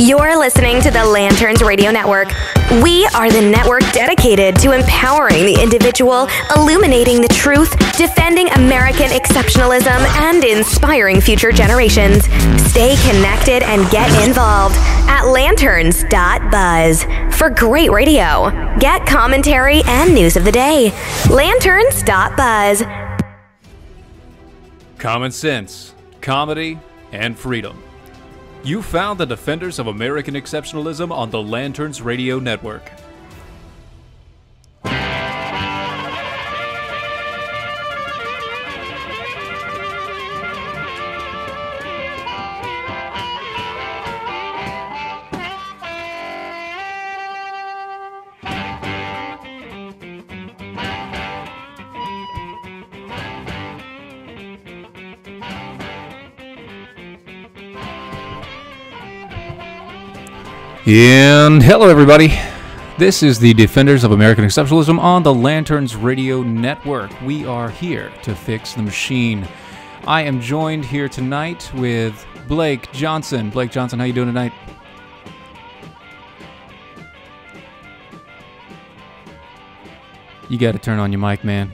You're listening to the Lanterns Radio Network. We are the network dedicated to empowering the individual, illuminating the truth, defending American exceptionalism, and inspiring future generations. Stay connected and get involved at Lanterns.buzz for great radio. Get commentary and news of the day. Lanterns.buzz. Common sense, comedy, and freedom. You found the defenders of American exceptionalism on the Lanterns Radio Network. And hello everybody, this is the Defenders of American Exceptionalism on the Lanterns Radio Network. We are here to fix the machine. I am joined here tonight with Blake Johnson. Blake Johnson, how you doing tonight? You got to turn on your mic, man.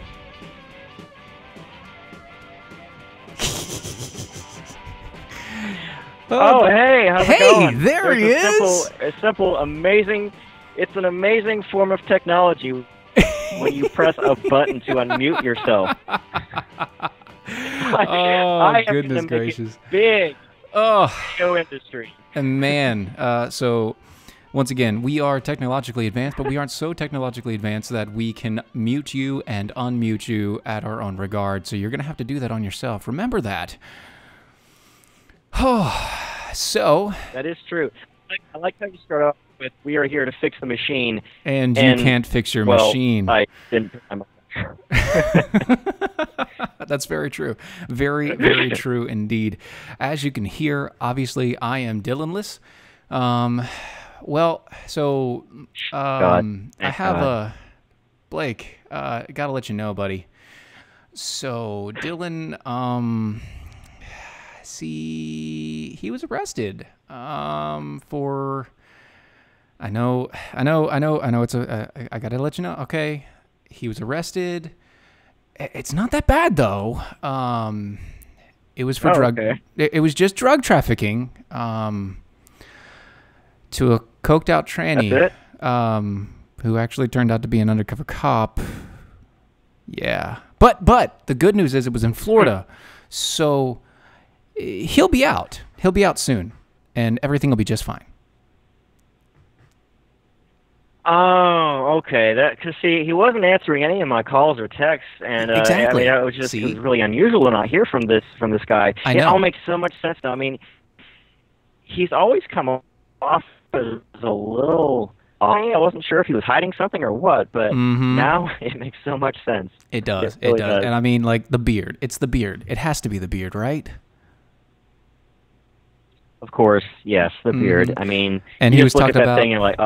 Oh, hey, how's it going? Hey, there he is. Amazing. It's an amazing form of technology when you press a button to unmute yourself. Goodness gracious. Big show industry. And man, so once again, we are technologically advanced, but we aren't so technologically advanced that we can mute you and unmute you at our own regard. So you're going to have to do that on yourself. Remember that. So that is true. I like how you start off with "We are here to fix the machine," and you can't fix your machine. I didn't. That's very true. Very, very true indeed. As you can hear, obviously, I am Dylanless. I have a Blake. Gotta let you know, buddy. So Dylan, he was arrested for. I know. It's I gotta let you know. Okay, he was arrested. It's not that bad though. It was for drug. Okay. It was just drug trafficking. To a coked out tranny. That's it? Who actually turned out to be an undercover cop. Yeah, but the good news is it was in Florida, so. He'll be out. He'll be out soon, and everything will be just fine. Oh, okay. Because he wasn't answering any of my calls or texts, and exactly. I mean, it was really unusual to not hear from this guy. I know. It all makes so much sense now. I mean, he's always come off as a little. I wasn't sure if he was hiding something or what, but now it makes so much sense. It does. It really does. And I mean, like the beard. It's the beard. It has to be the beard, right? Of course, yes, the beard. I mean, and you he just was look talking at that about thing and you're like,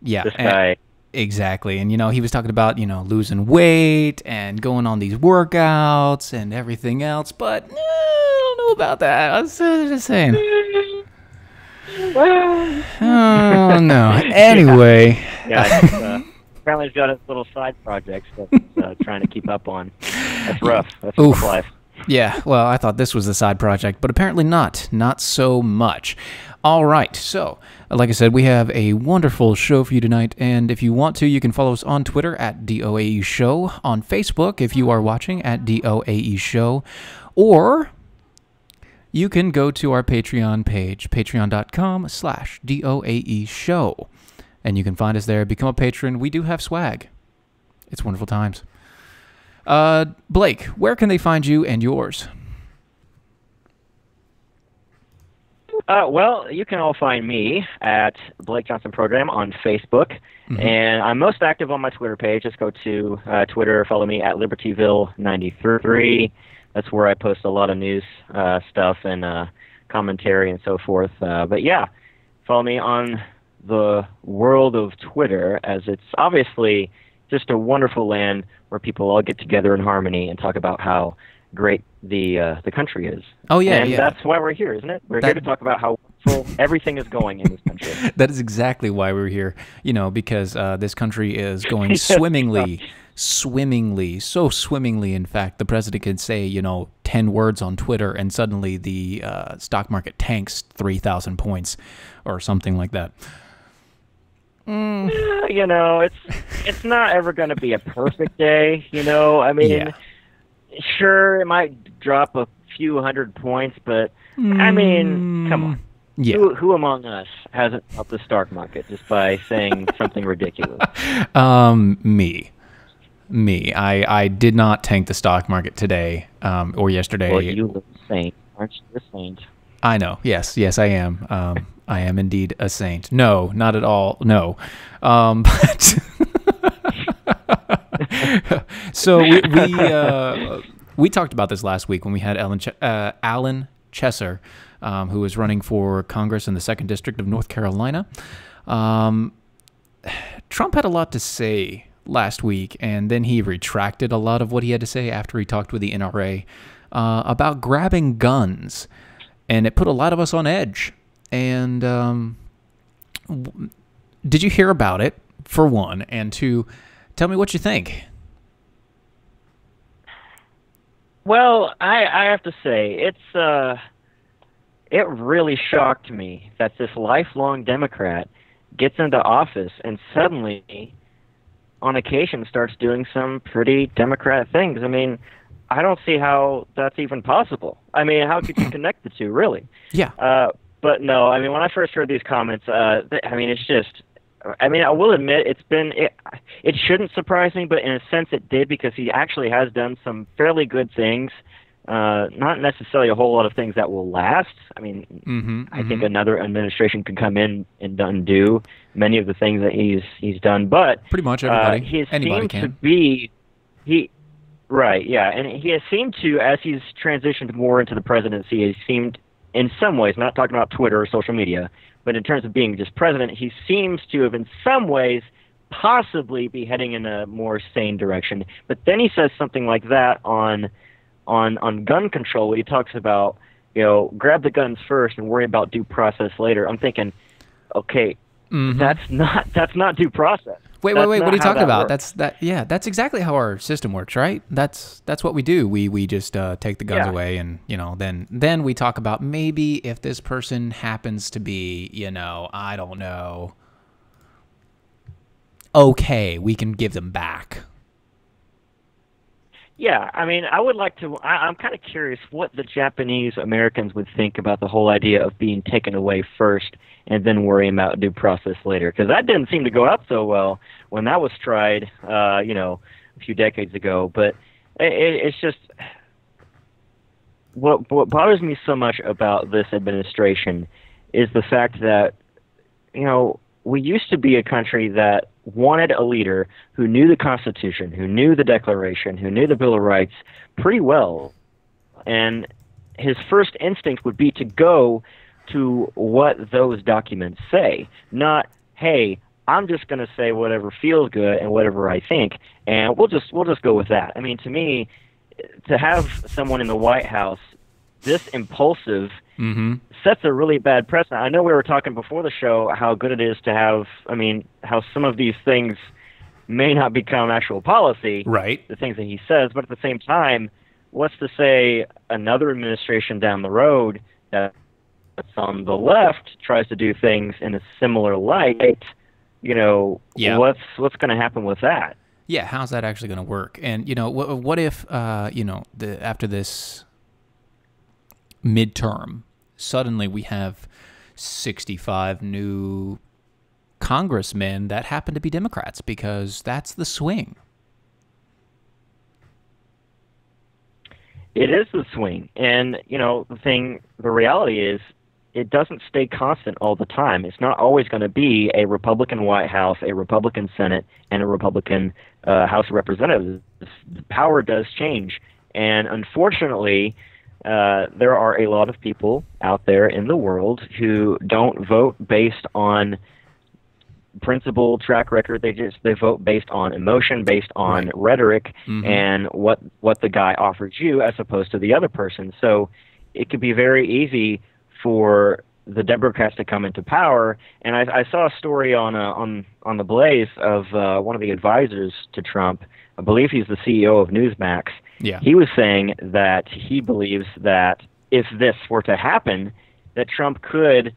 yeah, this guy. Exactly. And, he was talking about, losing weight and going on these workouts and everything else. But I don't know about that. I was just saying. Oh, no. Anyway. Yeah, apparently he's got his little side projects that he's trying to keep up on. That's rough. That's rough life. Yeah, well, I thought this was the side project, but apparently not. Not so much. All right, so, like I said, we have a wonderful show for you tonight, and if you want to, you can follow us on Twitter at DOAE Show, on Facebook, if you are watching, at DOAE Show, or you can go to our Patreon page, patreon.com/DOAE Show, and you can find us there, become a patron. We do have swag. It's wonderful times. Blake, where can they find you and yours? Well, you can all find me at Blake Johnson Program on Facebook, and I'm most active on my Twitter page. Just go to Twitter, follow me at LibertyVille93. That's where I post a lot of news stuff and commentary and so forth. But yeah, follow me on the world of Twitter, as it's obviously just a wonderful land where people all get together in harmony and talk about how great the country is. Oh, yeah, and yeah. that's why we're here, isn't it? We're here to talk about how wonderful everything is going in this country. That is exactly why we're here, because this country is going swimmingly, so swimmingly, in fact, the president could say, 10 words on Twitter and suddenly the stock market tanks 3,000 points or something like that. It's not ever going to be a perfect day, I mean, sure, it might drop a few hundred points, but, I mean, come on. Yeah. Who among us hasn't helped the stock market just by saying something ridiculous? Me. I did not tank the stock market today or yesterday. Well, you look saint. Aren't you a saint? I know. Yes, I am. I am indeed a saint. No, not at all. No. But so we talked about this last week when we had Alan Chesser, who was running for Congress in the 2nd District of North Carolina. Trump had a lot to say last week, and then he retracted a lot of what he had to say after he talked with the NRA about grabbing guns, and it put a lot of us on edge. And did you hear about it, for one, and two, tell me what you think. Well, I have to say, it really shocked me that this lifelong Democrat gets into office and suddenly, on occasion, starts doing some pretty Democrat things. I mean, I don't see how that's even possible. I mean, how could you connect the two, really? Yeah. But no, I mean, when I first heard these comments, I mean, it's just, I mean, I will admit it shouldn't surprise me, but in a sense it did, because he actually has done some fairly good things. Not necessarily a whole lot of things that will last. I mean, I think another administration could come in and undo many of the things that he's done. But pretty much everybody, anybody can. Right, yeah, and he has seemed to, as he's transitioned more into the presidency, he seemed, in some ways, not talking about Twitter or social media, but in terms of being just president, he seems to have, in some ways, possibly be heading in a more sane direction. But then he says something like that on gun control, where he talks about, grab the guns first and worry about due process later. I'm thinking, okay, that's not due process. Wait, what are you talking about? That's exactly how our system works, right? That's what we do. We just take the guns away, and then we talk about maybe if this person happens to be, I don't know, okay, we can give them back. Yeah, I mean, I would like to. I'm kind of curious what the Japanese Americans would think about the whole idea of being taken away first and then worrying about due process later, because that didn't seem to go out so well when that was tried, a few decades ago. But it's just what bothers me so much about this administration is the fact that, we used to be a country that wanted a leader who knew the Constitution, who knew the Declaration, who knew the Bill of Rights pretty well. And his first instinct would be to go to what those documents say, not, hey, I'm just going to say whatever feels good and whatever I think, and we'll just go with that. I mean, to me, to have someone in the White House this impulsive sets a really bad precedent. I know we were talking before the show how good it is to have, how some of these things may not become actual policy, right? The things that he says, but at the same time, what's to say another administration down the road that's on the left tries to do things in a similar light? What's going to happen with that? Yeah, how's that actually going to work? And what if after this midterm, suddenly we have 65 new congressmen that happen to be Democrats, because that's the swing. It is the swing. And, the reality is it doesn't stay constant all the time. It's not always going to be a Republican White House, a Republican Senate, and a Republican House of Representatives. The power does change. And unfortunately, there are a lot of people out there in the world who don't vote based on principle, track record. They vote based on emotion, based on rhetoric, and what the guy offers you as opposed to the other person. So it could be very easy for the Democrats to come into power. And I saw a story on the Blaze of one of the advisors to Trump. I believe he's the CEO of Newsmax. Yeah. He was saying that he believes that if this were to happen, that Trump could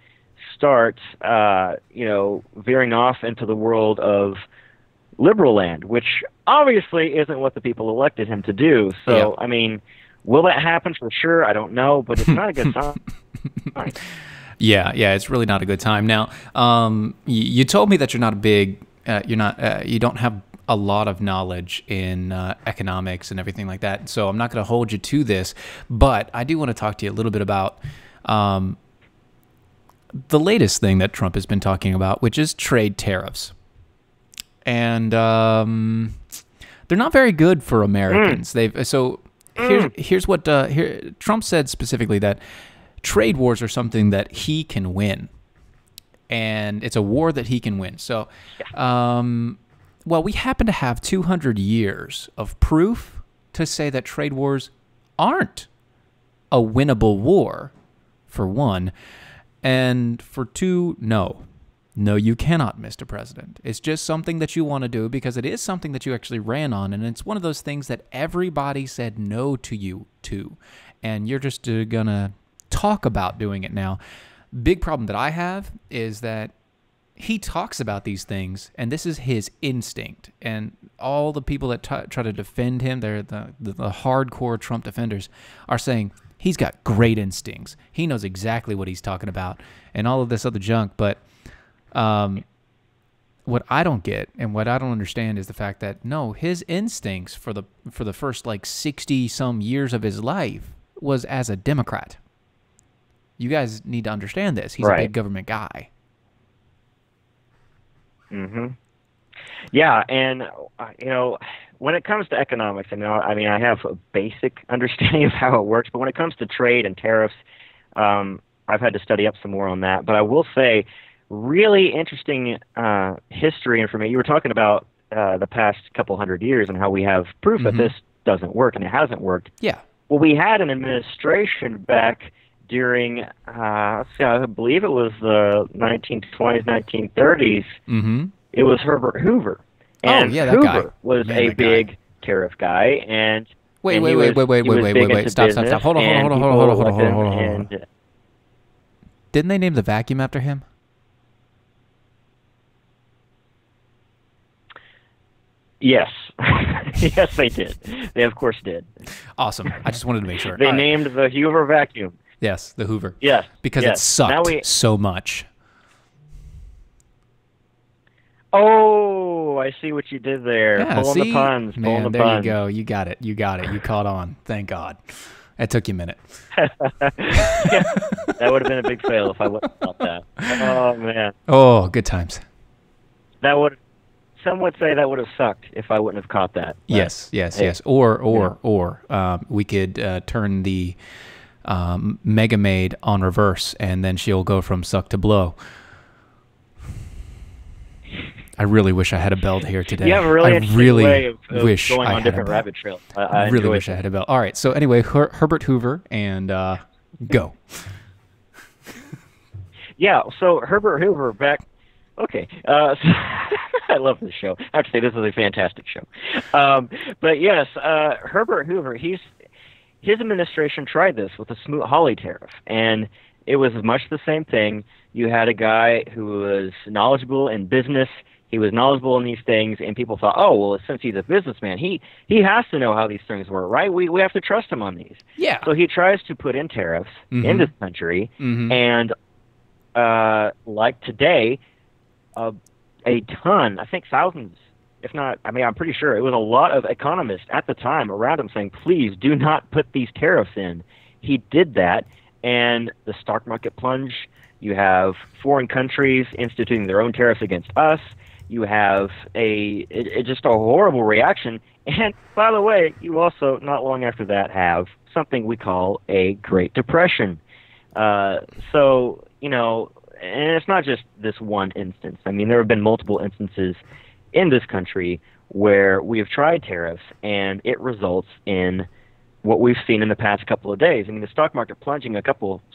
start, veering off into the world of liberal land, which obviously isn't what the people elected him to do. So, I mean, will that happen? For sure, I don't know, but it's not a good sign. Yeah, it's really not a good time. Now, you told me that you're not a big, you don't have a lot of knowledge in economics and everything like that. So I'm not going to hold you to this, but I do want to talk to you a little bit about the latest thing that Trump has been talking about, which is trade tariffs. And they're not very good for Americans. Here's what Trump said specifically, that trade wars are something that he can win, and it's a war that he can win. So, well, we happen to have 200 years of proof to say that trade wars aren't a winnable war, for one, and for two, no, you cannot, Mr. President. It's just something that you want to do because it is something that you actually ran on, and it's one of those things that everybody said no to you to, and you're just gonna talk about doing it now. Big problem that I have is that he talks about these things, and this is his instinct. And all the people that try to defend him, they're the hardcore Trump defenders, are saying he's got great instincts. He knows exactly what he's talking about, and all of this other junk. But what I don't get and what I don't understand is the fact that no, his instincts for the first like 60 some years of his life was as a Democrat. You guys need to understand this. He's a big government guy. Yeah, and when it comes to economics, I have a basic understanding of how it works, but when it comes to trade and tariffs, I've had to study up some more on that. But I will say, really interesting history information. You were talking about the past couple hundred years and how we have proof that this doesn't work, and it hasn't worked. Yeah. Well, we had an administration back during, I believe it was the 1920s, 1930s. It was Herbert Hoover. And that Hoover guy was a big tariff guy. And wait. Stop. Hold on. Didn't they name the vacuum after him? Yes. Yes, they did. They, of course, did. Awesome. I just wanted to make sure. They named the Hoover vacuum. Yes, the Hoover. Yes. Because it sucked so much. Oh, I see what you did there. Yeah, Pulling the puns. Man, there you go. You got it. You caught on. Thank God. That took you a minute. Yeah, that would have been a big fail if I wouldn't have thought that. Oh, man. Oh, good times. Some would say that would have sucked if I wouldn't have caught that. Yes. Or we could turn the Mega Maid on reverse, and then she'll go from suck to blow. I really wish I had a belt here today. You have a really interesting way of going on different rabbit trails. I really wish I had a belt. All right, so anyway, Herbert Hoover, and go. Yeah, so Herbert Hoover back... Okay, so I love this show. I have to say, this is a fantastic show. But yes, Herbert Hoover, his administration tried this with the Smoot-Hawley tariff, and it was much the same thing. You had a guy who was knowledgeable in business. He was knowledgeable in these things, and people thought, oh, well, since he's a businessman, he has to know how these things work, right? We have to trust him on these. Yeah. So he tries to put in tariffs in this country, and like today, a ton, I think thousands, if not, I'm pretty sure it was a lot of economists at the time around him saying, please do not put these tariffs in. He did that, and the stock market plunged. You have foreign countries instituting their own tariffs against us. You have just a horrible reaction. And by the way, you also, not long after that, have something we call a Great Depression. So, and it's not just this one instance. I mean, there have been multiple instances in this country where we have tried tariffs, and it results in what we've seen in the past couple of days. I mean, the stock market plunging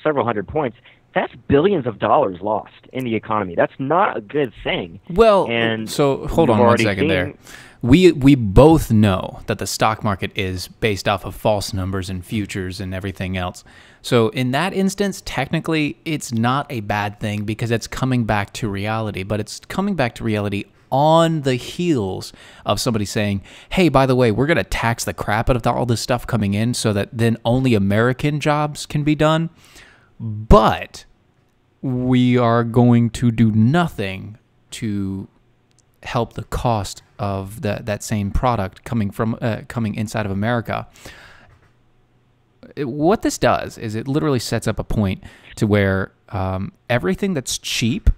several hundred points. That's billions of dollars lost in the economy. That's not a good thing. Well, and so hold on one second there. We both know that the stock market is based off of false numbers and futures and everything else. So in that instance, technically, it's not a bad thing because it's coming back to reality. But it's coming back to reality on the heels of somebody saying, hey, by the way, we're going to tax the crap out of all this stuff coming in so that then only American jobs can be done. But we are going to do nothing to help the cost of that same product coming inside of America. What this does is it literally sets up a point to where everything that's cheap,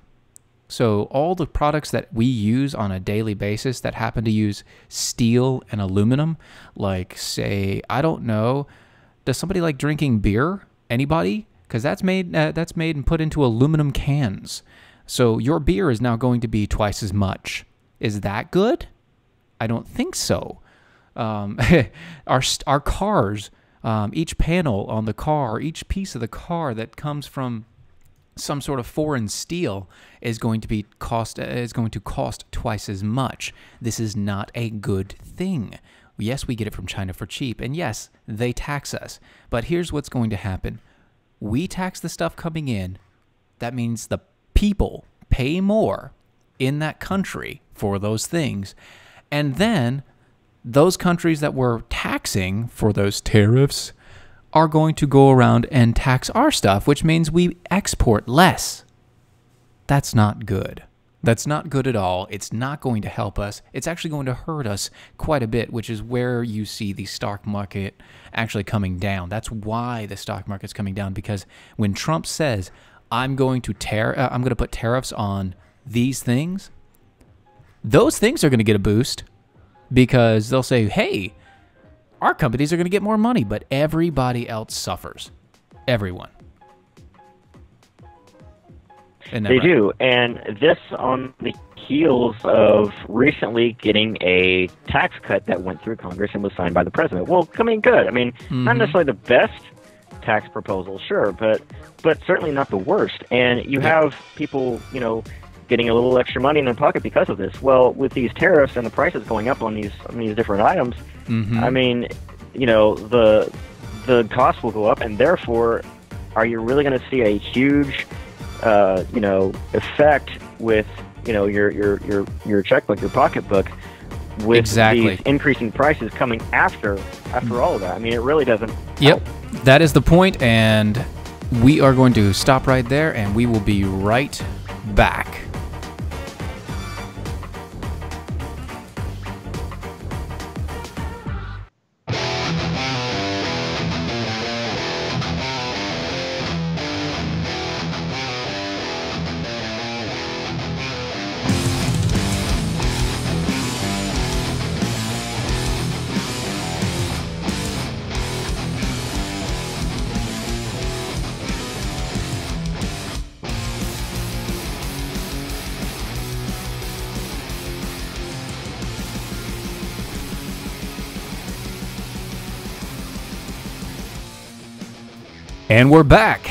so all the products that we use on a daily basis that happen to use steel and aluminum, like say, I don't know, does somebody like drinking beer? Anybody? Because that's made and put into aluminum cans. So your beer is now going to be twice as much. Is that good? I don't think so. Our cars, each panel on the car, each piece of the car that comes from some sort of foreign steel is going to cost twice as much. This is not a good thing. Yes, we get it from China for cheap, and yes, they tax us. But here's what's going to happen. We tax the stuff coming in. That means the people pay more in that country for those things. And then those countries that we're taxing for those tariffs are going to go around and tax our stuff, which means we export less. That's not good. That's not good at all. It's not going to help us. It's actually going to hurt us quite a bit, which is where you see the stock market actually coming down. That's why the stock market's coming down, because when Trump says, I'm going to put tariffs on these things, those things are going to get a boost because they'll say, hey, our companies are going to get more money, but everybody else suffers. Everyone. They do, and this on the heels of recently getting a tax cut that went through Congress and was signed by the president. Well, I mean, good. I mean, not necessarily the best tax proposal, sure, but certainly not the worst. And you have people, getting a little extra money in their pocket because of this. Well, with these tariffs and the prices going up on these different items, I mean, the cost will go up, and therefore, are you really going to see a huge effect with your checkbook, your pocketbook, with these increasing prices coming after all of that? I mean, it really doesn't. Yep, that is the point, and we are going to stop right there, and we will be right back. And we're back.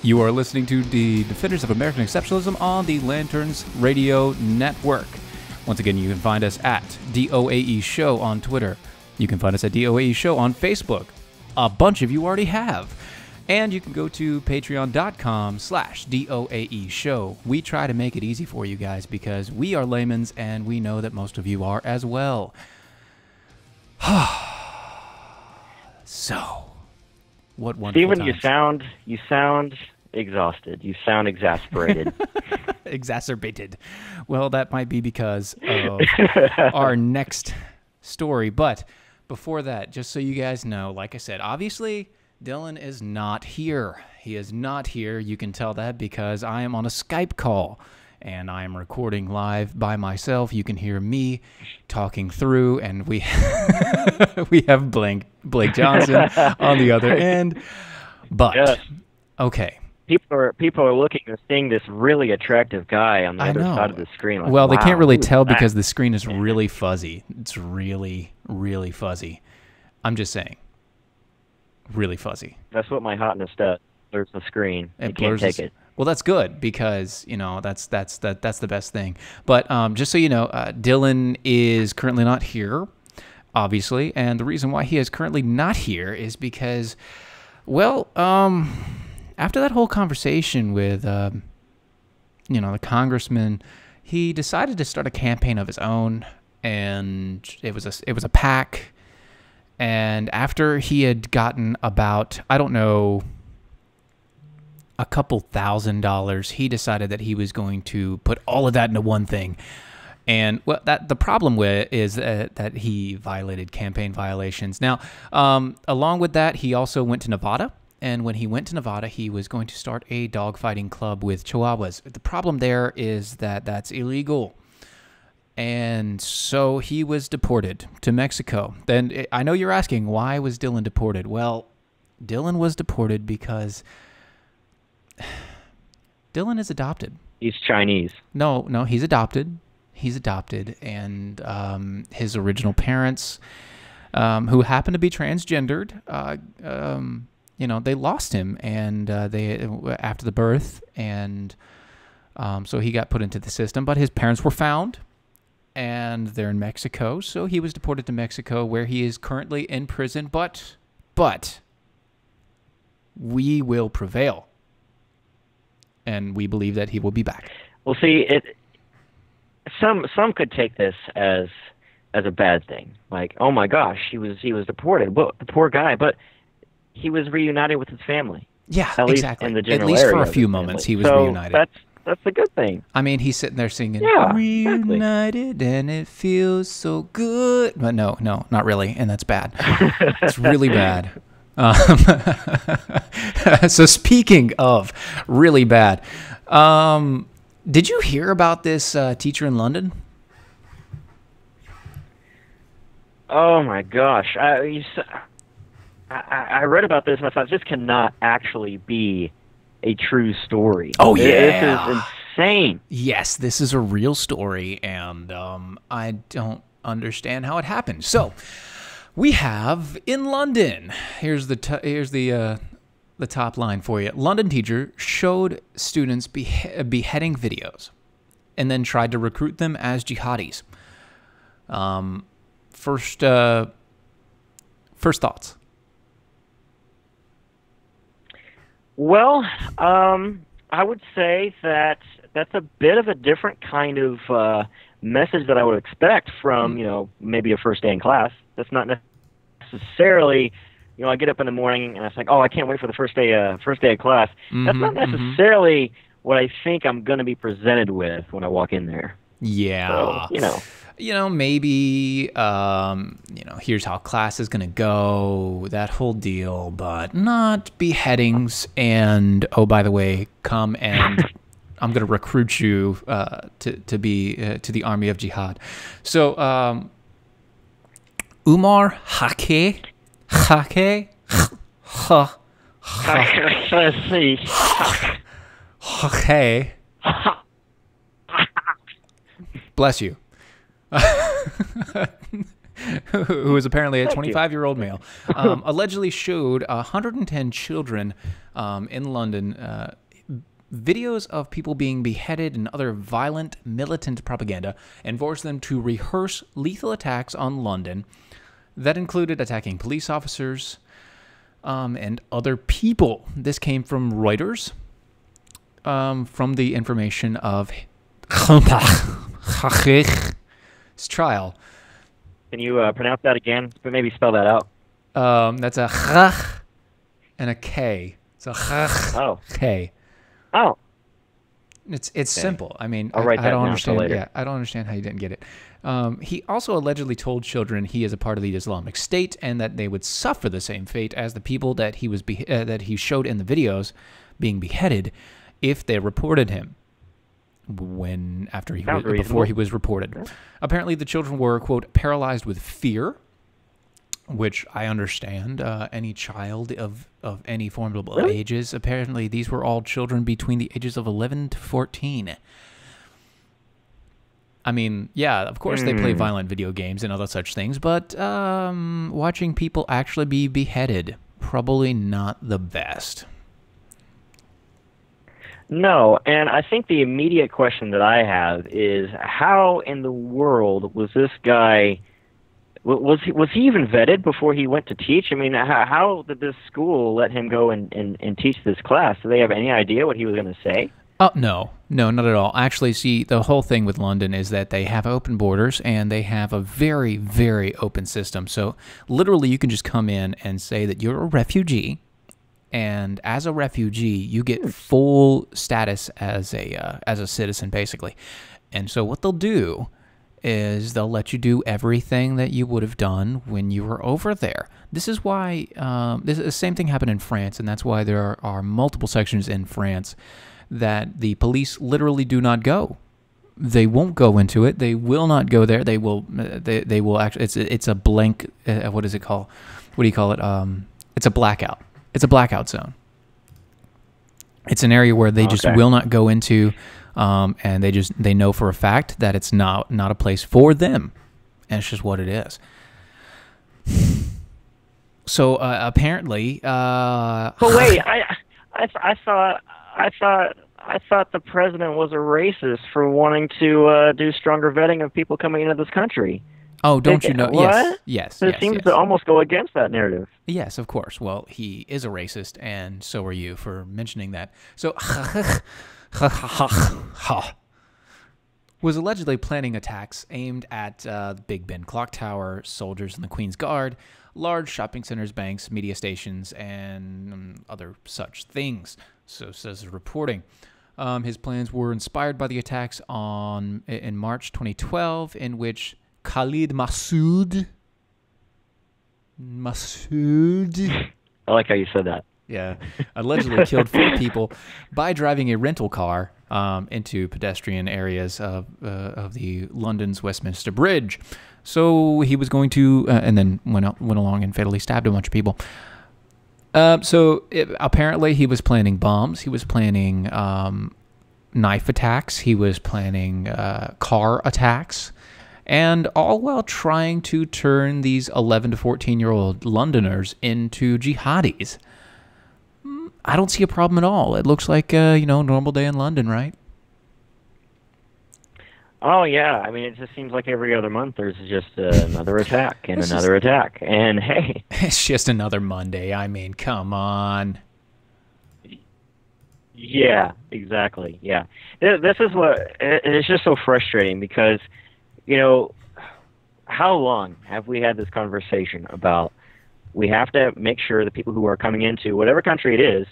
You are listening to the Defenders of American Exceptionalism on the Lanterns Radio Network. Once again, you can find us at DOAE Show on Twitter. You can find us at DOAE Show on Facebook. A bunch of you already have. And you can go to patreon.com/DOAE Show. We try to make it easy for you guys because we are laymen's and we know that most of you are as well. So... what wonderful Stephen, times. you sound exhausted. You sound exasperated. Exacerbated. Well, that might be because of our next story. But before that, just so you guys know, like I said, obviously Dylan is not here. He is not here. You can tell that because I am on a Skype call and I am recording live by myself. You can hear me talking through, and we we have Blake Johnson on the other end. But, okay, people are looking and seeing this really attractive guy on the other side of the screen. Like, well, they can't really tell that? because the screen is really fuzzy. It's really, really fuzzy. I'm just saying. Really fuzzy. That's what my hotness does. Blurs the screen. You can't take it. Well, that's good because that's the best thing. But just so you know, Dylan is currently not here, obviously, and the reason why he is currently not here is because, well, after that whole conversation with the congressman, he decided to start a campaign of his own, and it was a PAC. And after he had gotten about, I don't know, a couple $1,000, he decided that he was going to put all of that into one thing. And the problem with is that he violated campaign violations. Now, along with that, he also went to Nevada. And when he went to Nevada, he was going to start a dogfighting club with Chihuahuas. The problem there is that that's illegal. And so he was deported to Mexico. Then I know you're asking, why was Dylan deported? Well, Dylan was deported because Dylan is adopted. He's Chinese. No, he's adopted. He's adopted, and his original parents, who happen to be transgendered, they lost him, and after the birth, and so he got put into the system. But his parents were found, and they're in Mexico, so he was deported to Mexico, where he is currently in prison. But we will prevail, and we believe that he will be back. Well, see, some could take this as a bad thing. Like, oh my gosh, he was deported. Well, the poor guy, but he was reunited with his family. Yeah, at exactly. Least in the general at least area for a few moments, he was so reunited. That's a good thing. I mean, he's sitting there singing, reunited, and it feels so good. But no, not really, and that's bad. It's really bad. So speaking of really bad, did you hear about this teacher in London? Oh my gosh. I read about this and I thought, this cannot actually be a true story. Oh, yeah. This is insane. Yes, this is a real story, and I don't understand how it happened. So, we have in London, here's the top line for you. London teacher showed students beheading videos and then tried to recruit them as jihadis. First thoughts. Well, I would say that that's a bit of a different kind of message that I would expect from, maybe a first day in class. That's not necessarily, I get up in the morning and it's like, oh, I can't wait for the first day of class. That's not necessarily what I think I'm going to be presented with when I walk in there. Yeah. So, maybe, here's how class is going to go, that whole deal, but not beheadings. And, oh, by the way, come and I'm going to recruit you to be to the army of jihad. So, Umar Hake, bless you. Who is apparently a 25-year-old male, allegedly showed 110 children in London videos of people being beheaded and other violent militant propaganda, and forced them to rehearse lethal attacks on London that included attacking police officers and other people. This came from Reuters, from the information of his trial. Can you pronounce that again? Maybe spell that out. That's a ch and a k. It's a k. Oh. It's okay. Simple. I mean, I don't understand. Later. Yeah, I don't understand how you didn't get it. He also allegedly told children he is a part of the Islamic State and that they would suffer the same fate as the people that he was that he showed in the videos being beheaded if they reported him. Before he was reported. Apparently, the children were, quote, paralyzed with fear which I understand. Any child of any formidable ages. Apparently, these were all children between the ages of 11 to 14. I mean, yeah, of course they play violent video games and other such things, but watching people actually be beheaded, probably not the best. No, and I think the immediate question that I have is, how in the world was this guy... Was he even vetted before he went to teach? I mean, how did this school let him go and teach this class? Do they have any idea what he was going to say? Oh, no, not at all. Actually, see, the whole thing with London is that they have open borders and they have a very, very open system. So literally you can just come in and say that you're a refugee, and as a refugee, you get full status as a citizen, basically. And so what they'll do is they'll let you do everything that you would have done when you were over there. This is why the same thing happened in France, and that's why there are multiple sections in France that the police literally do not go. They won't go into it. They will not go there. They will actually. It's a blank. What is it called? What do you call it? It's a blackout. It's a blackout zone. It's an area where they just will not go into. And they know for a fact that it's not a place for them, and it's just what it is. So apparently, but wait, I thought the president was a racist for wanting to do stronger vetting of people coming into this country. Oh, don't you know? What? Yes. It seems to almost go against that narrative. Yes, of course. Well, he is a racist, and so are you for mentioning that. So. Was allegedly planning attacks aimed at the Big Ben clock tower, soldiers in the Queen's Guard, large shopping centers, banks, media stations, and other such things. So says the reporting. His plans were inspired by the attacks in March 2012, in which Khalid Massoud. I like how you said that. Yeah, allegedly killed 4 people by driving a rental car into pedestrian areas of the London's Westminster Bridge. So he was going to, and then went along and fatally stabbed a bunch of people. Apparently he was planning bombs. He was planning knife attacks. He was planning car attacks. And all while trying to turn these 11 to 14-year-old Londoners into jihadis. I don't see a problem at all. It looks like normal day in London, right? Oh yeah, I mean it just seems like every other month there's just another attack and another attack, and hey, it's just another Monday. I mean, come on. Yeah, exactly. Yeah, this is what it's just so frustrating because, how long have we had this conversation about? We have to make sure the people who are coming into whatever country it is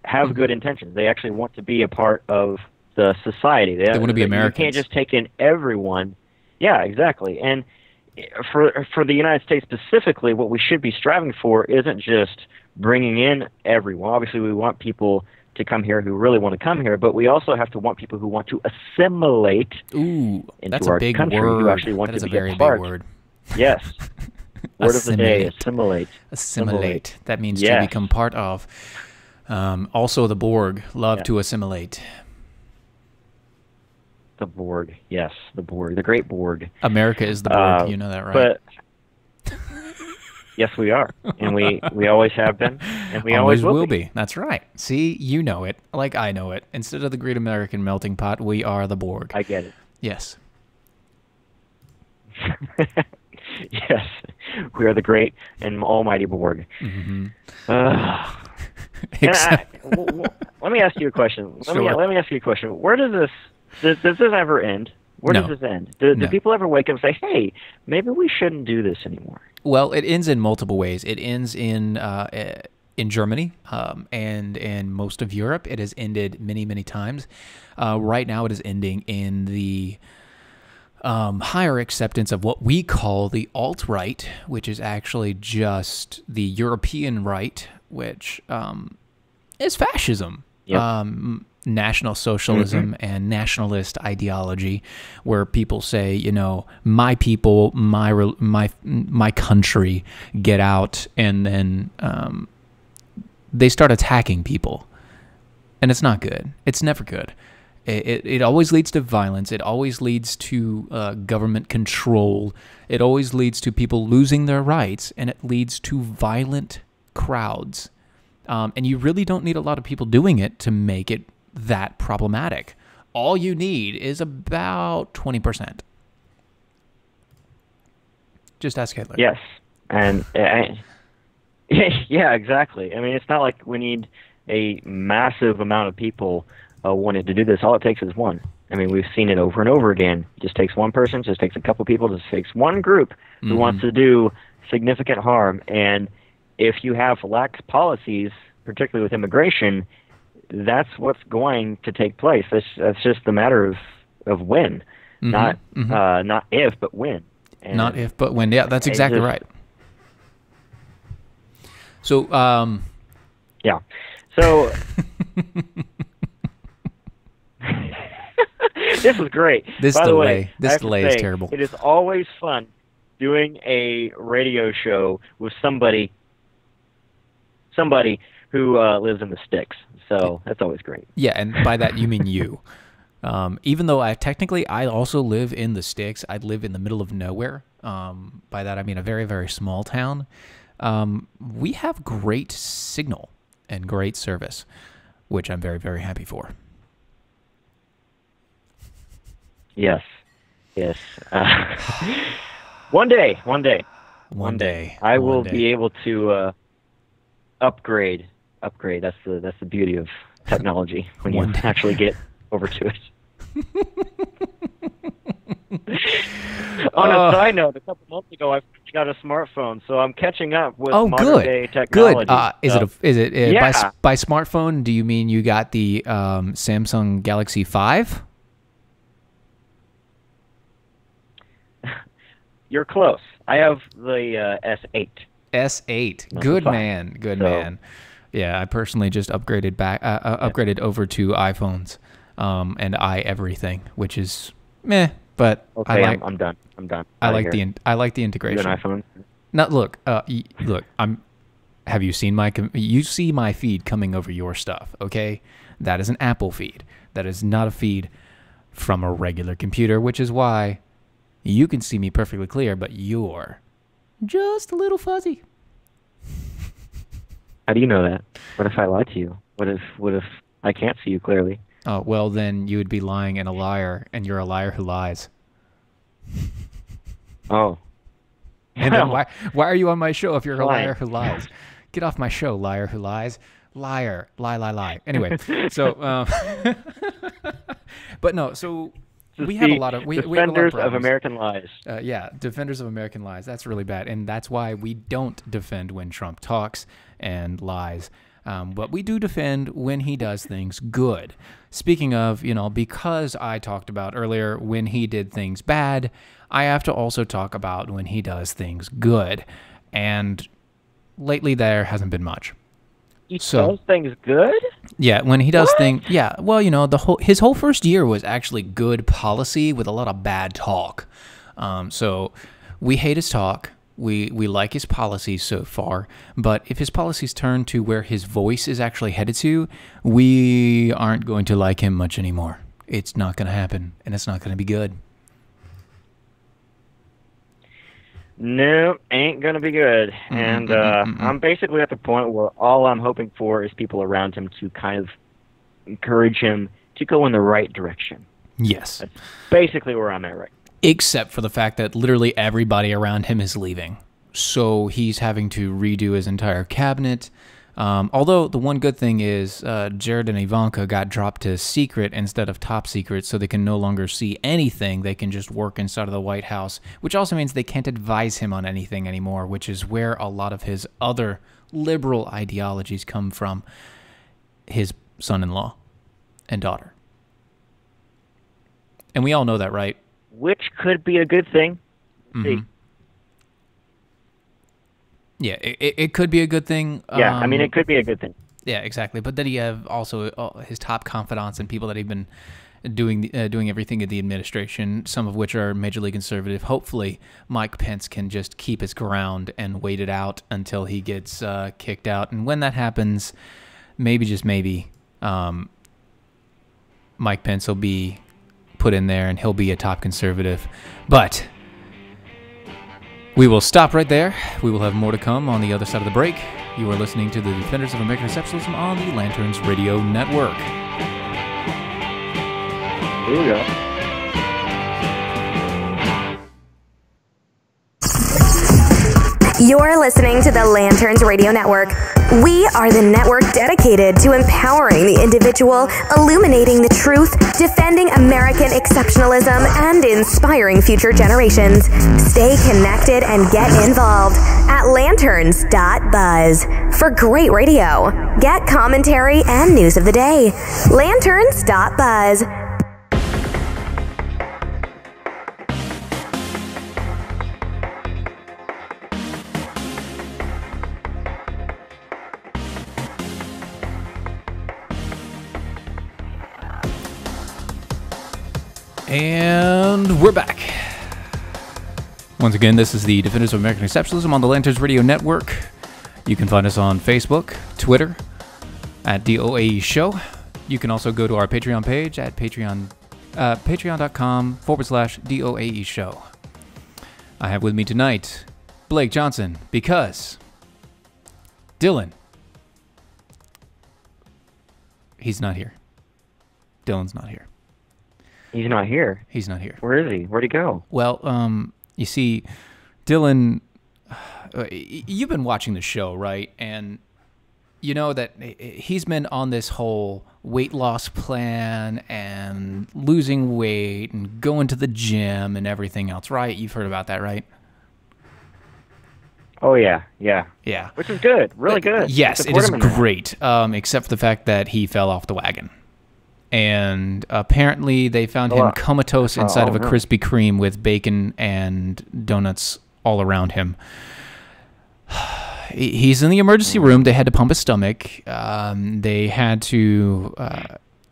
have good intentions. They actually want to be a part of the society. They want to be Americans. You can't just take in everyone. Yeah, exactly. And for the United States specifically, what we should be striving for isn't just bringing in everyone. Obviously, we want people to come here who really want to come here, but we also have to want people who want to assimilate into that's our a big country, word. who actually want that is to a be very a part. big word. Yes. Word of the day, assimilate. Assimilate. That means to become part of. Also, the Borg love to assimilate. The Borg, yes, the Borg, the Great Borg. America is the Borg, you know that, right? But yes, we are, and we always have been, and we always will be. That's right. See, you know it, like I know it. Instead of the Great American Melting Pot, we are the Borg. I get it. Yes. Yes, we are the great and almighty Borg. Mm-hmm. Let me ask you a question. Sure. Let me ask you a question. Where does this ever end? Where does this end? Do people ever wake up and say, "Hey, maybe we shouldn't do this anymore"? Well, it ends in multiple ways. It ends in Germany and in most of Europe. It has ended many, many times. Right now, it is ending in the higher acceptance of what we call the alt-right, which is actually just the European right, which is fascism. Yep. National Socialism and nationalist ideology, where people say, you know, my people, my country, get out, and then they start attacking people, and it's not good. It's never good. It always leads to violence. It always leads to government control. It always leads to people losing their rights, and it leads to violent crowds. And you really don't need a lot of people doing it to make it that problematic. All you need is about 20%. Just ask Hitler. Yes, and yeah, exactly. I mean, it's not like we need a massive amount of people wanting to do this. All it takes is one. I mean, we've seen it over and over again. It just takes one person, just takes a couple people, just takes one group who wants to do significant harm. And if you have lax policies, particularly with immigration, that's what's going to take place. That's just a matter of when, not if, but when. And not if, but when. Yeah, that's exactly right. So, yeah. So, this was great. This By delay, the way, delay is terrible. It is always fun doing a radio show with somebody who lives in the sticks. So that's always great. Yeah, and by that you mean you. Even though I also live in the sticks. I live in the middle of nowhere. By that I mean a very, very small town. We have great signal and great service, which I'm very, very happy for. Yes. One day, I will be able to upgrade. That's the beauty of technology when you actually get over to it. On a side note, a couple months ago, I got a smartphone, so I'm catching up with modern day technology. Good. Is it? Yeah. By smartphone, do you mean you got the Samsung Galaxy 5? You're close. I have the S8. S8. Good man. Good man. Yeah, I personally just upgraded over to iPhones and everything, which is meh. But okay, I'm done. I like the integration. You an iPhone? Now look. Have you seen you see my feed coming over your stuff? Okay, that is an Apple feed. That is not a feed from a regular computer, which is why you can see me perfectly clear, but you're just a little fuzzy. How do you know that? What if I lie to you? What if I can't see you clearly? Oh, well, then you would be lying and a liar, and you're a liar who lies. Oh. And then why are you on my show if you're a liar who lies? Get off my show, liar who lies. Liar. Lie. Anyway, so, but no, so we have a lot of... Defenders of American lies. Yeah, defenders of American lies. That's really bad, and that's why we don't defend when Trump talks and lies. But we do defend when he does things good. Speaking of, because I talked about earlier when he did things bad, I have to also talk about when he does things good. And lately there hasn't been much. He does things good? Yeah, when he does things... Yeah, well, his whole first year was actually good policy with a lot of bad talk. So we hate his talk. We like his policies so far, but if his policies turn to where his voice is actually headed to, we aren't going to like him much anymore. It's not going to happen, and it's not going to be good. No, ain't going to be good. And I'm basically at the point where all I'm hoping for is people around him to kind of encourage him to go in the right direction. Yes. That's basically where I'm at right now. Except for the fact that literally everybody around him is leaving. So he's having to redo his entire cabinet. Although the one good thing is Jared and Ivanka got dropped to secret instead of top secret, so they can no longer see anything. They can just work inside of the White House, which also means they can't advise him on anything anymore, which is where a lot of his other liberal ideologies come from. His son-in-law and daughter. And we all know that, right? Which could be a good thing. Mm-hmm. Yeah, it could be a good thing. Yeah, I mean, it could be a good thing. Yeah, exactly. But then you have also his top confidants and people that have been doing everything in the administration, some of which are majorly conservative. Hopefully, Mike Pence can just keep his ground and wait it out until he gets kicked out. And when that happens, maybe, just maybe, Mike Pence will be put in there and he'll be a top conservative. But we will stop right there. We will have more to come on the other side of the break. You are listening to the Defenders of American Exceptionalism on the Lanterns Radio Network. Here we go. You're listening to the Lanterns Radio Network. We are the network dedicated to empowering the individual, illuminating the truth, defending American exceptionalism, and inspiring future generations. Stay connected and get involved at Lanterns.buzz for great radio. Get commentary and news of the day. Lanterns.buzz. And we're back. Once again, this is the Defenders of American Exceptionalism on the Lanterns Radio Network. You can find us on Facebook, Twitter, at DOAE Show. You can also go to our Patreon page at patreon.com/DOAE Show. I have with me tonight Blake Johnson, because Dylan, he's not here. Dylan's not here. He's not here. He's not here. Where is he? Where'd he go? Well, you see, Dylan, you've been watching the show, right? And you know that he's been on this whole weight loss plan and losing weight and going to the gym and everything else, right? You've heard about that, right? Oh, yeah. Yeah. Which is good. Really good. Yes, it is great, except for the fact that he fell off the wagon. And apparently they found him comatose inside of a Krispy Kreme with bacon and donuts all around him. He's in the emergency room. They had to pump his stomach. They had to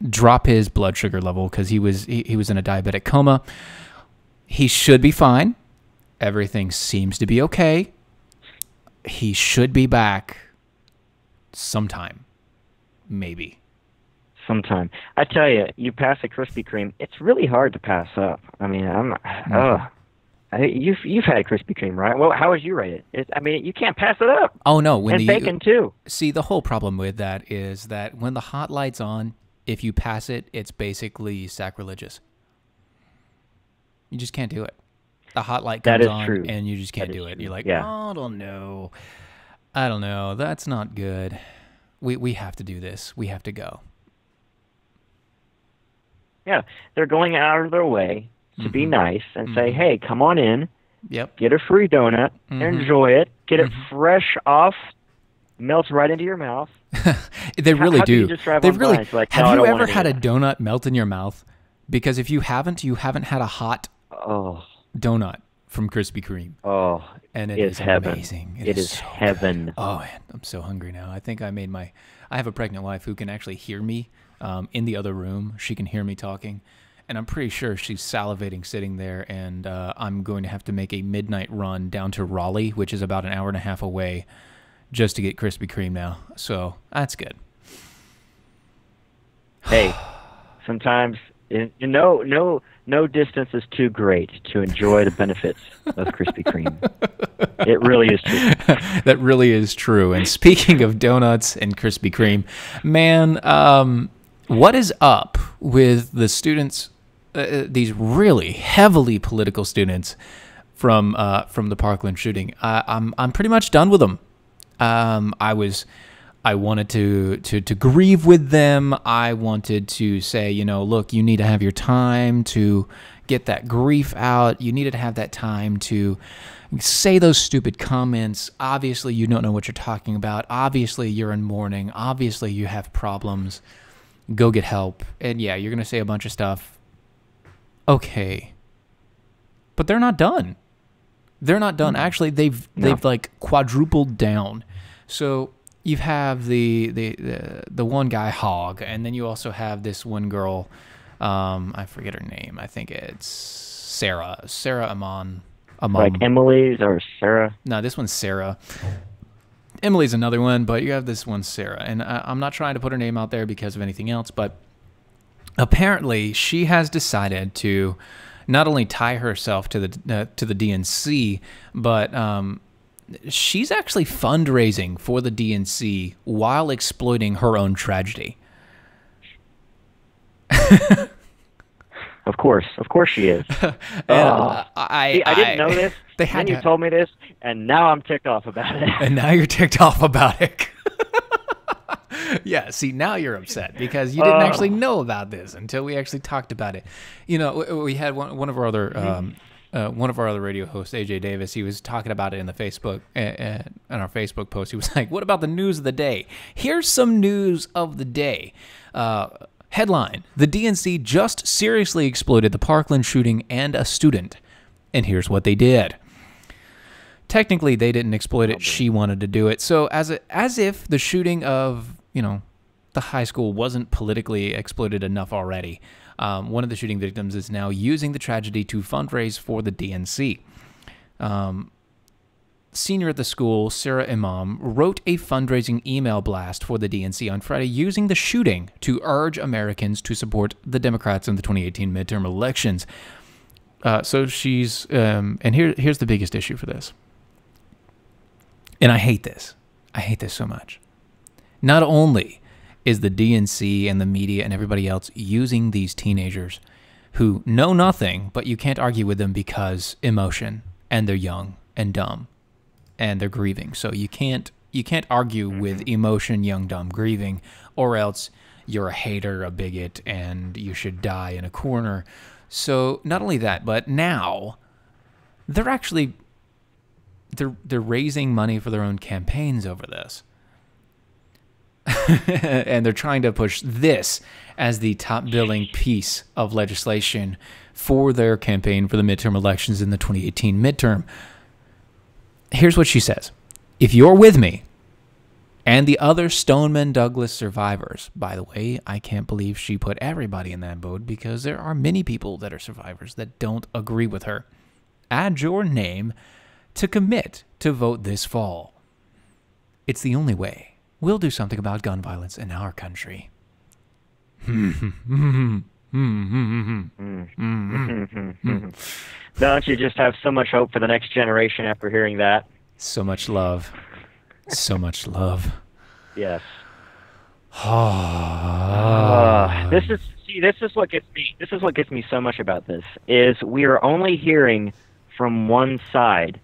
drop his blood sugar level because he was in a diabetic coma. He should be fine. Everything seems to be okay. He should be back sometime, maybe. Sometime. I tell you, you pass a Krispy Kreme, it's really hard to pass up. I mean, you've had a Krispy Kreme, right? Well, how would you rate it? I mean, you can't pass it up. Oh, no. And bacon, too. See, the whole problem with that is that when the hot light's on, if you pass it, it's basically sacrilegious. You just can't do it. The hot light comes on, true. And you just can't do it. True. You're like, oh, I don't know. That's not good. We have to do this. We have to go. Yeah, they're going out of their way to be nice and say, hey, come on in, get a free donut, enjoy it, get it fresh off, melts right into your mouth. They really do. They really. Like, have you ever had a donut melt in your mouth? Because if you haven't had a hot donut from Krispy Kreme. Oh, and it is heaven. Amazing. It is so heaven. Good. Oh, man, I'm so hungry now. I think I have a pregnant wife who can actually hear me. In the other room, she can hear me talking, and I'm pretty sure she's salivating sitting there, and I'm going to have to make a midnight run down to Raleigh, which is about an hour and a half away, just to get Krispy Kreme now. So that's good. Hey, sometimes no distance is too great to enjoy the benefits of Krispy Kreme. It really is true. That really is true. And speaking of donuts and Krispy Kreme, man, what is up with the students, these really heavily political students from the Parkland shooting? I'm pretty much done with them. I wanted to grieve with them. I wanted to say, look, you need to have your time to get that grief out. You needed to have that time to say those stupid comments. Obviously, you don't know what you're talking about. Obviously, you're in mourning. Obviously, you have problems. Go get help. And yeah, you're going to say a bunch of stuff. Okay. But they're not done. They're not done. Actually, they've like quadrupled down. So you have the one guy, Hogg, and then you also have this one girl. I forget her name. I think it's Sarah Amon. Like Emily's or Sarah? No, this one's Sarah. Emily's another one, but you have this one, Sarah. And I'm not trying to put her name out there because of anything else, but apparently she has decided to not only tie herself to the DNC, but she's actually fundraising for the DNC while exploiting her own tragedy. Of course she is. I didn't know this. Then you told me this, and now I'm ticked off about it. And now you're ticked off about it. Yeah, see, now you're upset because you didn't actually know about this until we actually talked about it. You know, we had one of our other radio hosts, AJ Davis. He was talking about it in the Facebook in our Facebook post. He was like, "What about the news of the day? Here's some news of the day." Headline: The DNC just seriously exploited the Parkland shooting and a student. And here's what they did. Technically, they didn't exploit it. She wanted to do it. So as if the shooting of, the high school wasn't politically exploited enough already, one of the shooting victims is now using the tragedy to fundraise for the DNC. Senior at the school, Sarah Imam, wrote a fundraising email blast for the DNC on Friday using the shooting to urge Americans to support the Democrats in the 2018 midterm elections. So she's, and here's the biggest issue for this. And I hate this. I hate this so much. Not only is the DNC and the media and everybody else using these teenagers who know nothing, but you can't argue with them because emotion, and they're young and dumb. And they're grieving. So you can't argue with emotion, young, dumb, grieving, or else you're a hater, a bigot, and you should die in a corner. So not only that, but now they're actually they're raising money for their own campaigns over this. And they're trying to push this as the top billing piece of legislation for their campaign for the midterm elections in the 2018 midterm. Here's what she says. If you're with me and the other Stoneman Douglas survivors, by the way, I can't believe she put everybody in that boat because there are many people that are survivors that don't agree with her. Add your name to commit to vote this fall. It's the only way. We'll do something about gun violence in our country. Don't you just have so much hope for the next generation after hearing that? So much love. So much love. Yes. This is what gets me. This is what gets me so much about this is we are only hearing from one side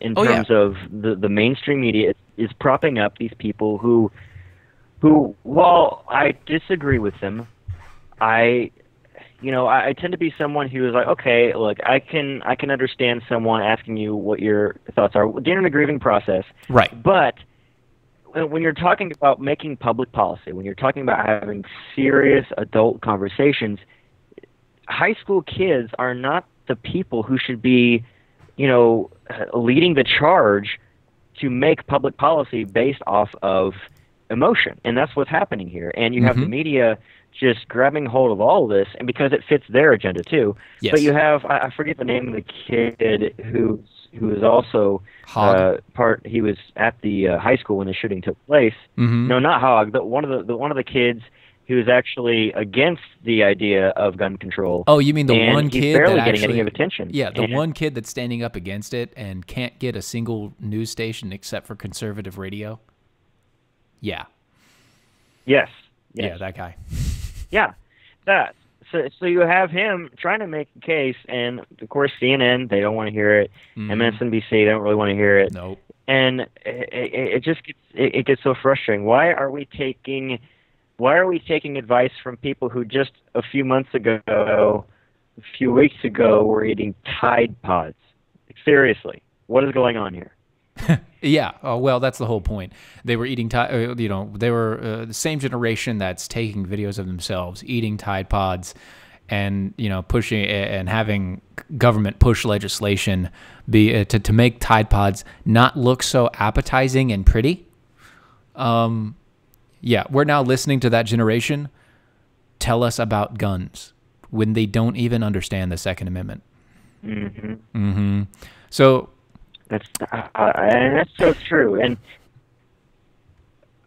in terms of the mainstream media is propping up these people who while I disagree with them, I tend to be someone who is like, okay, look, I can understand someone asking you what your thoughts are during the grieving process. Right. But when you're talking about making public policy, when you're talking about having serious adult conversations, high school kids are not the people who should be, leading the charge to make public policy based off of emotion. And that's what's happening here. And you have the media just grabbing hold of all of this, and because it fits their agenda too. Yes. But you have, I forget the name of the kid who was also he was at the high school when the shooting took place. No, not Hogg, but one of the kids who was actually against the idea of gun control. Oh, you mean the one kid barely that getting actually, any attention? Yeah, the one kid that's standing up against it and can't get a single news station except for conservative radio? Yeah. Yes. Yeah, that guy. Yeah, that. So you have him trying to make a case, and of course CNN, they don't want to hear it. MSNBC, they don't really want to hear it. Nope. And it just gets so frustrating. Why are we taking advice from people who just a few weeks ago were eating Tide Pods? Seriously, what is going on here? Yeah. Oh, well, that's the whole point. They were eating, they were the same generation that's taking videos of themselves eating Tide Pods and, pushing and having government push legislation to make Tide Pods not look so appetizing and pretty. Yeah, we're now listening to that generation tell us about guns when they don't even understand the Second Amendment. Mm-hmm. Mm-hmm. So and that's so true. And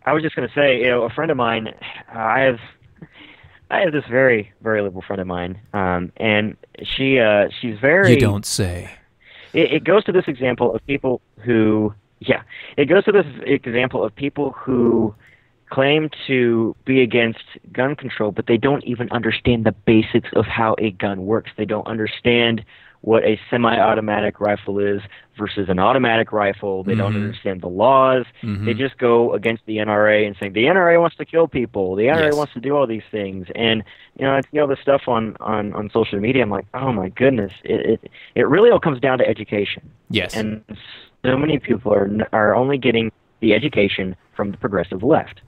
I was just going to say, a friend of mine, I have this very, very liberal friend of mine, and she's very. You don't say. It goes to this example of people who, it goes to this example of people who claim to be against gun control, but they don't even understand the basics of how a gun works. They don't understand what a semi-automatic rifle is versus an automatic rifle. They don't understand the laws. They just go against the NRA and saying the NRA wants to kill people. The NRA wants to do all these things. And I see all this stuff on social media. I'm like, oh my goodness! It really all comes down to education. Yes. And so many people are only getting the education from the progressive left.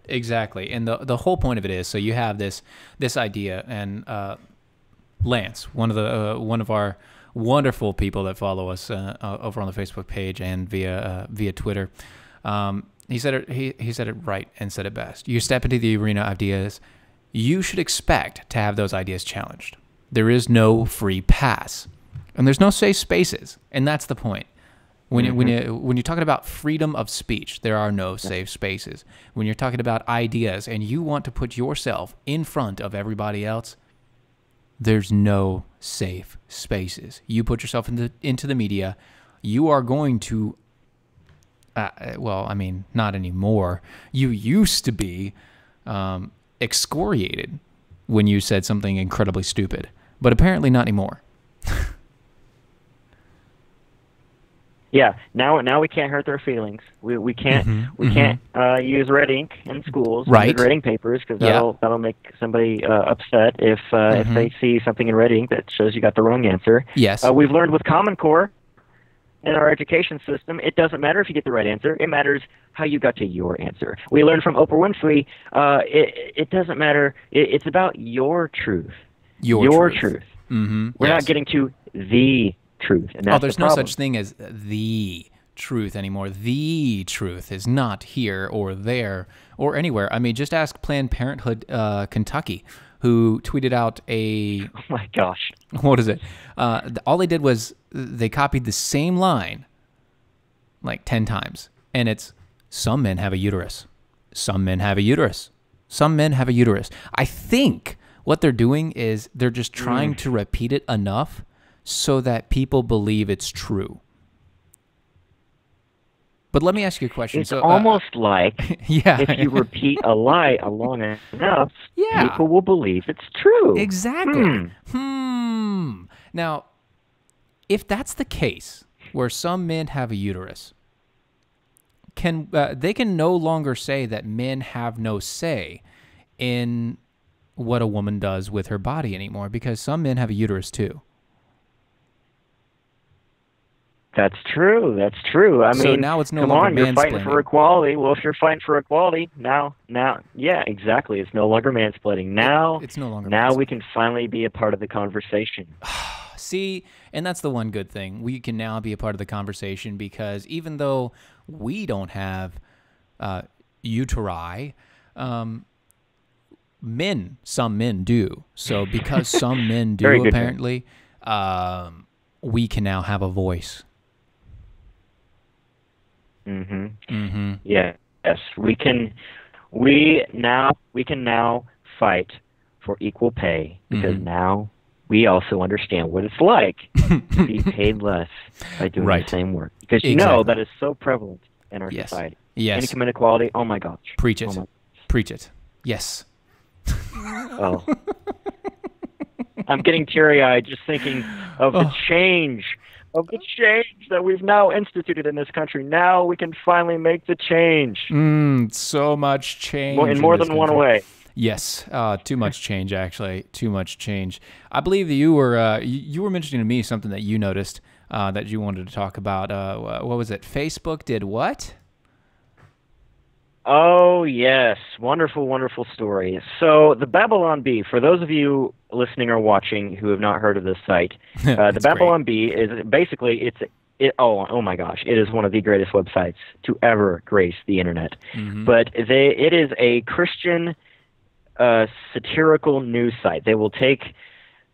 Exactly. And the whole point of it is, so you have this idea, and Lance, one of our wonderful people that follow us over on the Facebook page and via Twitter, he said it right and said it best. You step into the arena of ideas, you should expect to have those ideas challenged. There is no free pass, and there's no safe spaces, and that's the point. When you're talking about freedom of speech, there are no safe spaces. When you're talking about ideas and you want to put yourself in front of everybody else, there's no safe spaces. You put yourself into the media, you are going to, not anymore. You used to be excoriated when you said something incredibly stupid, but apparently not anymore. Yeah, now we can't hurt their feelings. We can't use red ink in schools, right? Red ink papers, because that'll make somebody upset if they see something in red ink that shows you got the wrong answer. Yes, we've learned with Common Core in our education system, it doesn't matter if you get the right answer. It matters how you got to your answer. We learned from Oprah Winfrey. It doesn't matter. It's about your truth. Your truth. Mm-hmm. We're not getting to the truth. And that's there's no such thing as the truth anymore. The truth is not here or there or anywhere. I mean, just ask Planned Parenthood Kentucky, who tweeted out a... Oh my gosh. What is it? All they did was they copied the same line like 10 times. And it's, some men have a uterus. Some men have a uterus. Some men have a uterus. I think what they're doing is they're just trying to repeat it enough so that people believe it's true. But let me ask you a question. It's almost like if you repeat a lie long enough, people will believe it's true. Exactly. Now, if that's the case, where some men have a uterus, they can no longer say that men have no say in what a woman does with her body anymore, because some men have a uterus too. That's true. I mean, so now it's no longer you're fighting for equality. Well, if you're fighting for equality, now, yeah, exactly. It's no longer mansplaining. Now, it's no longer. Now we can finally be a part of the conversation. See, and that's the one good thing. We can now be a part of the conversation, because even though we don't have uteri, some men do. So because some men do, apparently, we can now have a voice. Yes, we can now fight for equal pay, because now we also understand what it's like to be paid less by doing the same work. Because that is so prevalent in our society. Yes. Income inequality, oh my gosh. Preach it. Preach it. Yes. Oh. I'm getting teary-eyed just thinking of the change that we've now instituted in this country. Now we can finally make the change. So much change. In more than one way. Yes, too much change, actually. Too much change. I believe that you were mentioning to me something that you noticed that you wanted to talk about. What was it? Facebook did what? Oh, yes. Wonderful, wonderful story. So the Babylon Bee, for those of you listening or watching who have not heard of this site, the Babylon Bee is basically, oh my gosh, it is one of the greatest websites to ever grace the internet. Mm-hmm. But it is a Christian satirical news site. They will take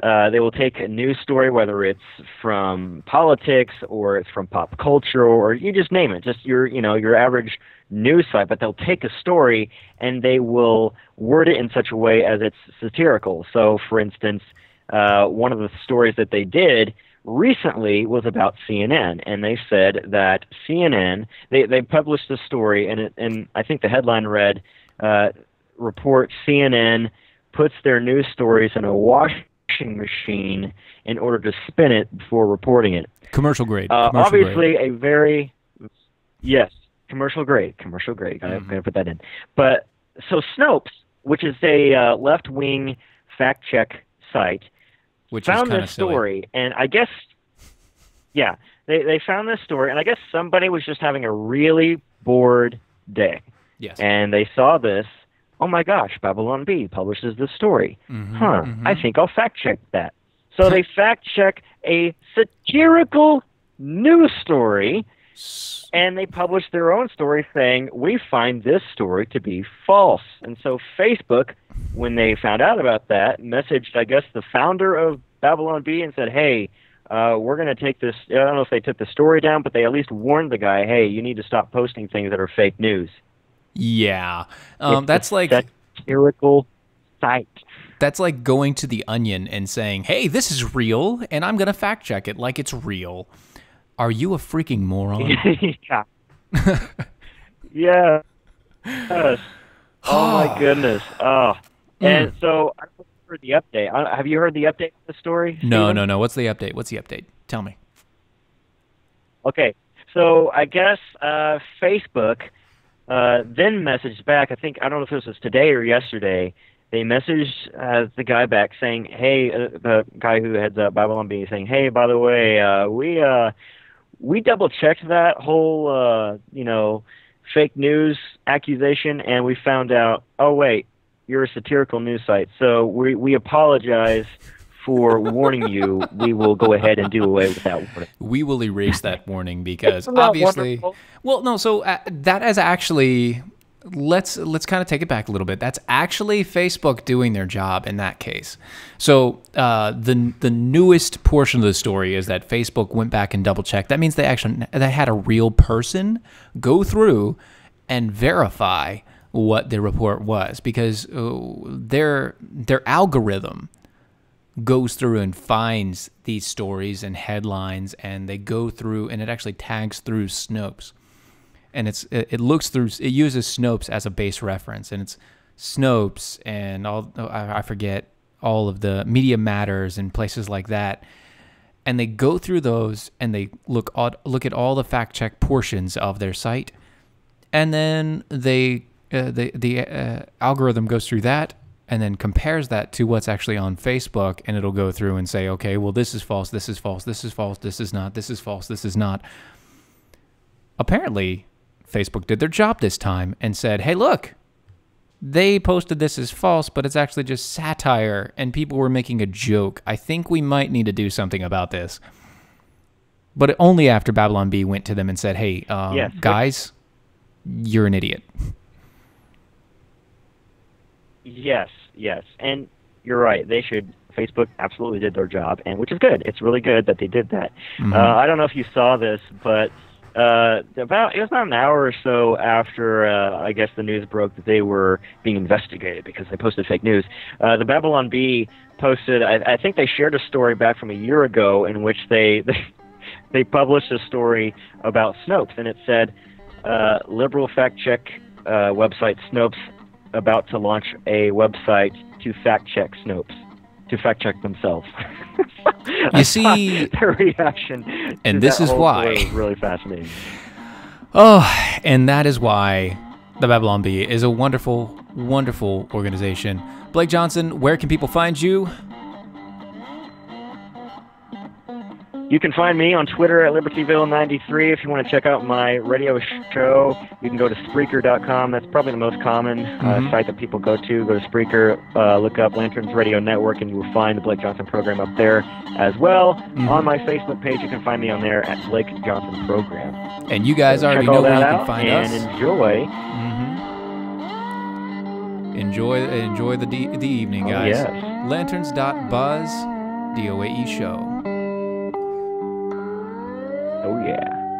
a news story, whether it's from politics or it's from pop culture or you just name it, just your average news site, but they'll take a story and they will word it in such a way as it's satirical. So, for instance, one of the stories that they did recently was about CNN, and they said that CNN, they published a story, and I think the headline read, report CNN puts their news stories in a washing machine in order to spin it before reporting it. Commercial grade. Obviously, a very, yes, commercial grade. Gotta put that in. But so Snopes, which is a left-wing fact-check site, which found is this story, and I guess, yeah, they found this story, and I guess somebody was just having a really bored day. Yes. And they saw this. Oh my gosh, Babylon Bee publishes this story. I think I'll fact check that. So they fact check a satirical news story, and they publish their own story saying, we find this story to be false. And so Facebook, when they found out about that, messaged, I guess, the founder of Babylon Bee and said, hey, we're going to take this. I don't know if they took the story down, but they at least warned the guy, hey, you need to stop posting things that are fake news. Yeah. That's like satirical site. That's like going to the Onion and saying, hey, this is real, and I'm going to fact check it like it's real. Are you a freaking moron? Yeah. Yeah. Yes. Oh, my goodness. Oh. And so I heard the update. Have you heard the update of the story, Stephen? No. What's the update? Tell me. Okay. So I guess Facebook then messaged back, I don't know if this was today or yesterday, they messaged the guy back saying, hey, the guy who heads up Babylon Bee, saying, hey, by the way, we double-checked that whole, fake news accusation, and we found out, oh, wait, you're a satirical news site, so we apologize for warning you. We will go ahead and do away with that warning. We will erase that warning because Isn't that obviously, wonderful? well, no. So that is actually let's kind of take it back a little bit. That's actually Facebook doing their job in that case. So the newest portion of the story is that Facebook went back and double checked. That means they had a real person go through and verify what the report was, because their algorithm goes through and finds these stories and headlines, and they go through and it actually tags through Snopes, and it uses Snopes as a base reference, and it's Snopes and I forget all of the Media Matters and places like that, and they go through those and they look at all the fact check portions of their site, and then the algorithm goes through that and then compares that to what's actually on Facebook, and it'll go through and say, okay, well, this is false, this is false, this is false, this is not, this is false, this is not. Apparently, Facebook did their job this time and said, hey, look, they posted this as false, but it's actually just satire, and people were making a joke. I think we might need to do something about this. But only after Babylon Bee went to them and said, hey, guys, you're an idiot. Yes, and you're right. Facebook absolutely did their job, and which is good. It's really good that they did that. Mm-hmm. I don't know if you saw this, but it was about an hour or so after I guess the news broke that they were being investigated because they posted fake news. The Babylon Bee posted, I think they shared a story back from a year ago in which they published a story about Snopes, and it said, liberal fact check website Snopes about to launch a website to fact check Snopes, to fact check themselves. You see, their reaction, and this is why was really fascinating. Oh, and that is why the Babylon Bee is a wonderful, wonderful organization. Blake Johnson, where can people find you? You can find me on Twitter at LibertyVille93. If you want to check out my radio show, you can go to Spreaker.com. That's probably the most common site that people go to. Go to Spreaker, look up Lanterns Radio Network, and you will find the Blake Johnson program up there as well. On my Facebook page, you can find me on there at Blake Johnson Program. And you guys already know where you can find us. And enjoy. Enjoy the evening, guys. Yes. Lanterns.buzz, DOAE show. Oh, yeah.